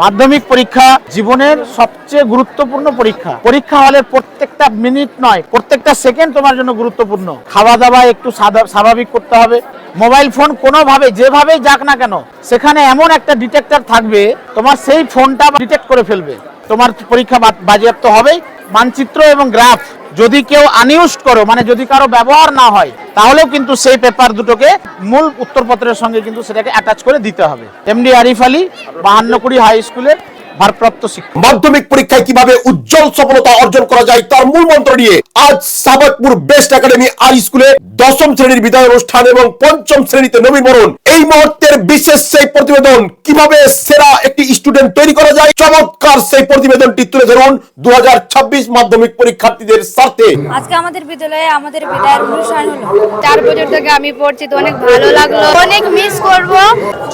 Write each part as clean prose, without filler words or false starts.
মাধ্যমিক পরীক্ষা জীবনের সবচেয়ে গুরুত্বপূর্ণ পরীক্ষা। পরীক্ষা হলের প্রত্যেকটা মিনিট নয়, প্রত্যেকটা সেকেন্ড তোমার জন্য গুরুত্বপূর্ণ। খাওয়া দাওয়া একটু স্বাভাবিক করতে হবে। মোবাইল ফোন কোনোভাবে যেভাবেই যাক না কেন, সেখানে এমন একটা ডিটেক্টর থাকবে, তোমার সেই ফোনটা ডিটেক্ট করে ফেলবে। তোমার পরীক্ষা বাজেয়াপ্ত হবেই। মানচিত্র এবং গ্রাফ যদি কেউ আনইউজড করো, মানে যদি কারো ব্যবহার না হয়, তাহলেও কিন্তু সেই পেপার দুটোকে মূল উত্তরপত্রের সঙ্গে কিন্তু সেটাকে অ্যাটাচ করে দিতে হবে। এমডি আরিফ আলী, 52 হাই স্কুলের ভারপ্রাপ্ত শিক্ষক। মাধ্যমিক পরীক্ষায় কিভাবে উজ্জ্বল সফলতা অর্জন করা যায় তার মূল মন্ত্র নিয়ে আজ সাবাকপুর বেস্ট একাডেমি আর স্কুলে 10ম শ্রেণীর বিদায় অনুষ্ঠান এবং 5ম শ্রেণীতে নবীনবরণ। এই মুহূর্তের বিশেষ সেই প্রতিবেদন, কিভাবে সেরা একটি স্টুডেন্ট তৈরি করা যায়, চমৎকার সেই প্রতিবেদনটি তুলে ধরুন 2026 মাধ্যমিক পরীক্ষার্থীদের স্বার্থে। আজকে আমাদের বিদ্যালয়ে আমাদের বিদায়ের অনুষ্ঠান হলো। 4 বছর থেকে আমি পড়ছি, তো অনেক ভালো লাগলো, অনেক মিস করব।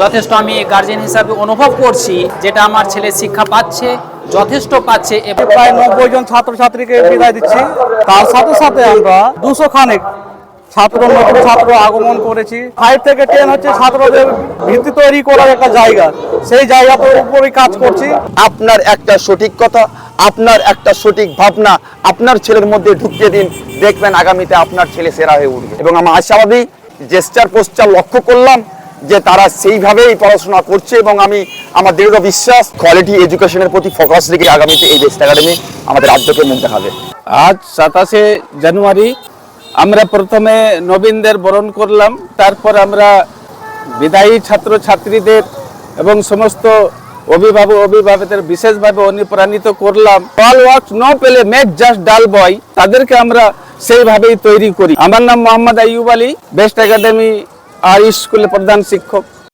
যথেষ্ট আমি গার্জিয়ান হিসাবে অনুভব করছি যেটা আমার ছেলে শিক্ষা পাচ্ছে, যথেষ্ট পাচ্ছে। প্রায় 90 জন ছাত্রছাত্রীকে বিদায় দিচ্ছি। তার সাথে সাথে আমরা 200 খানেক নতুন ছাত্র আগমন করেছি। 5 থেকে 10 হচ্ছে ছাত্রদের ভিত্তি তৈরি করার একটা জায়গা, সেই জায়গাটার উপরই কাজ করছি। আপনার একটা সঠিক কথা, আপনার একটা সঠিক ভাবনা আপনার ছেলের মধ্যে ঢুকিয়ে দিন, দেখবেন আগামীতে আপনার ছেলে সেরা হয়ে উঠবে। এবং আমি আশাবাদী, জেস্টার পোস্টার লক্ষ্য করলাম যে তারা সেইভাবেই পড়াশোনা করছে এবং আমি আমার দৃঢ় বিশ্বাস কোয়ালিটি এডুকেশনের প্রতি ফোকাস রেখে আগামীতে এই বেস্ট একাডেমি আমাদের রাজ্যকে মুখ দেখাবে। আজ 27শে জানুয়ারি আমরা প্রথমে নবীনদের বরণ করলাম, তারপর আমরা বিদায়ী ছাত্রছাত্রীদের এবং সমস্ত অভিভাবকদের বিশেষভাবে অনুপ্রাণিত করলাম। অল ওয়ার্কস নো পেলে মেক জাস্ট ডাল বয়, তাদেরকে আমরা সেইভাবেই তৈরি করি। আমার নাম মোহাম্মদ আইয়ুব আলী, বেস্ট একাডেমি আর স্কুলের প্রধান শিক্ষক।